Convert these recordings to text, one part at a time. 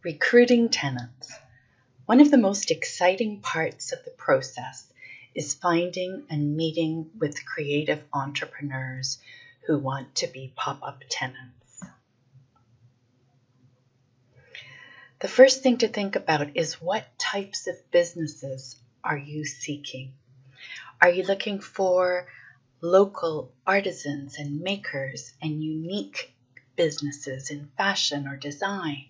Recruiting tenants. One of the most exciting parts of the process is finding and meeting with creative entrepreneurs who want to be pop-up tenants. The first thing to think about is what types of businesses are you seeking? Are you looking for local artisans and makers and unique businesses in fashion or design?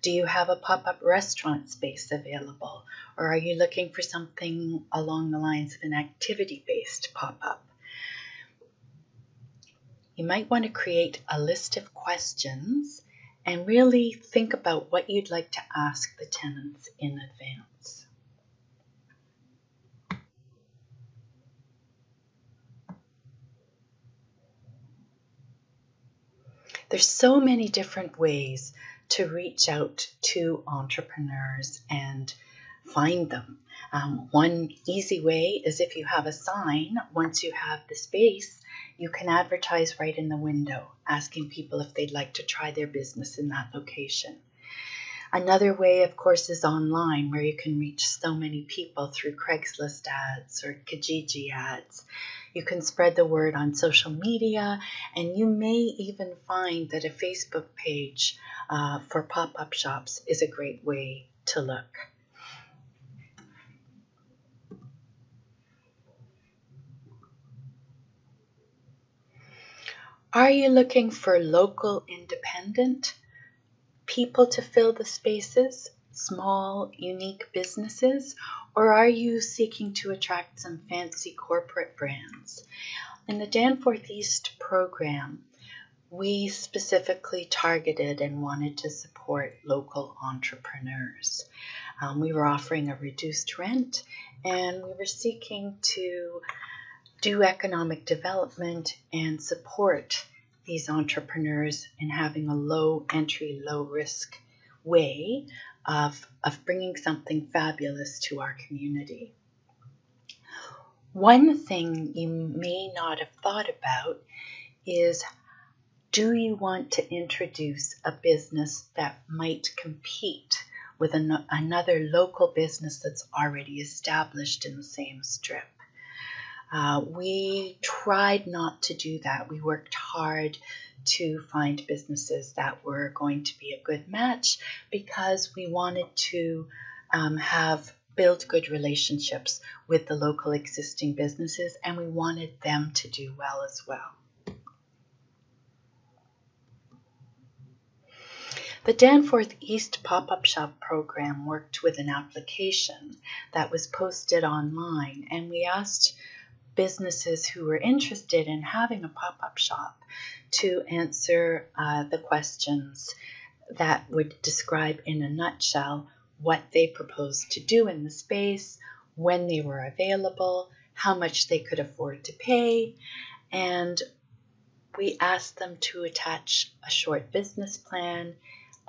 Do you have a pop-up restaurant space available? Or are you looking for something along the lines of an activity-based pop-up? You might want to create a list of questions and really think about what you'd like to ask the tenants in advance. There's so many different ways to reach out to entrepreneurs and find them. One easy way is if you have a sign, once you have the space, you can advertise right in the window, asking people if they'd like to try their business in that location. Another way, of course, is online, where you can reach so many people through Craigslist ads or Kijiji ads. You can spread the word on social media, and you may even find that a Facebook page for pop-up shops is a great way to look. Are you looking for local independent people to fill the spaces, small, unique businesses, or are you seeking to attract some fancy corporate brands? In the Danforth East program, we specifically targeted and wanted to support local entrepreneurs. We were offering a reduced rent, and we were seeking to do economic development and support these entrepreneurs in having a low entry, low risk way of bringing something fabulous to our community. One thing you may not have thought about is, do you want to introduce a business that might compete with another local business that's already established in the same strip? We tried not to do that. We worked hard to find businesses that were going to be a good match because we wanted to build good relationships with the local existing businesses, and we wanted them to do well as well. The Danforth East Pop-Up Shop program worked with an application that was posted online, and we asked businesses who were interested in having a pop-up shop to answer the questions that would describe in a nutshell what they proposed to do in the space, when they were available, how much they could afford to pay, and we asked them to attach a short business plan,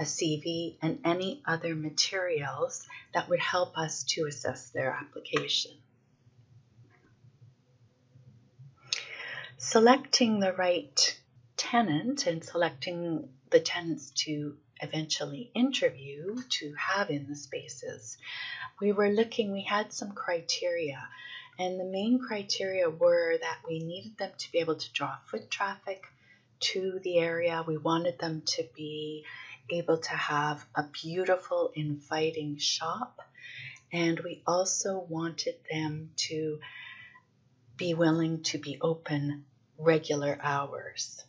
a CV, and any other materials that would help us to assess their application. Selecting the right tenant and selecting the tenants to eventually interview to have in the spaces, we had some criteria, and the main criteria were that we needed them to be able to draw foot traffic to the area. We wanted them to be able to have a beautiful, inviting shop, and we also wanted them to be willing to be open regular hours.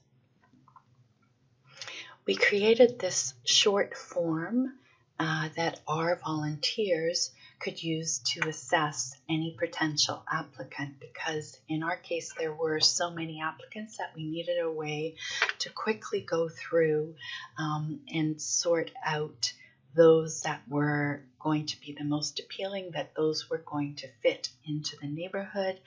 We created this short form that our volunteers could use to assess any potential applicant, because in our case there were so many applicants that we needed a way to quickly go through and sort out those that were going to be the most appealing, that those were going to fit into the neighborhood,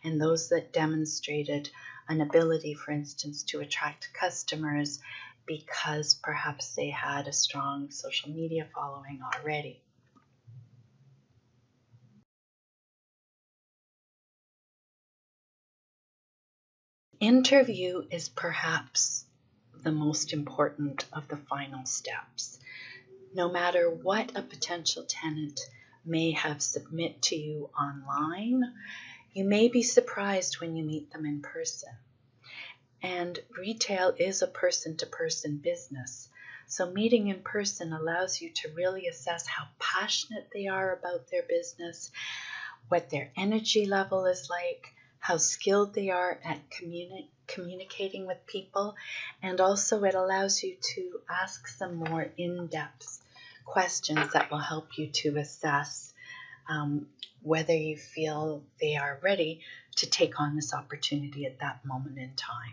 and those that demonstrated an ability, for instance, to attract customers because perhaps they had a strong social media following already. Interview is perhaps the most important of the final steps. No matter what a potential tenant may have submit to you online, you may be surprised when you meet them in person. And retail is a person-to-person business. So meeting in person allows you to really assess how passionate they are about their business, what their energy level is like, how skilled they are at communicating with people, and also it allows you to ask some more in-depth questions that will help you to assess whether you feel they are ready to take on this opportunity at that moment in time.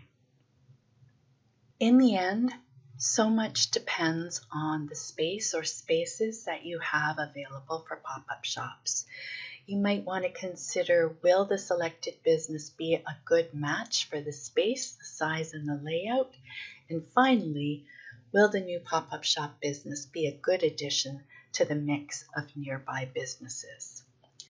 In the end, so much depends on the space or spaces that you have available for pop-up shops. You might want to consider, will the selected business be a good match for the space, the size, and the layout? And finally, will the new pop-up shop business be a good addition to the mix of nearby businesses?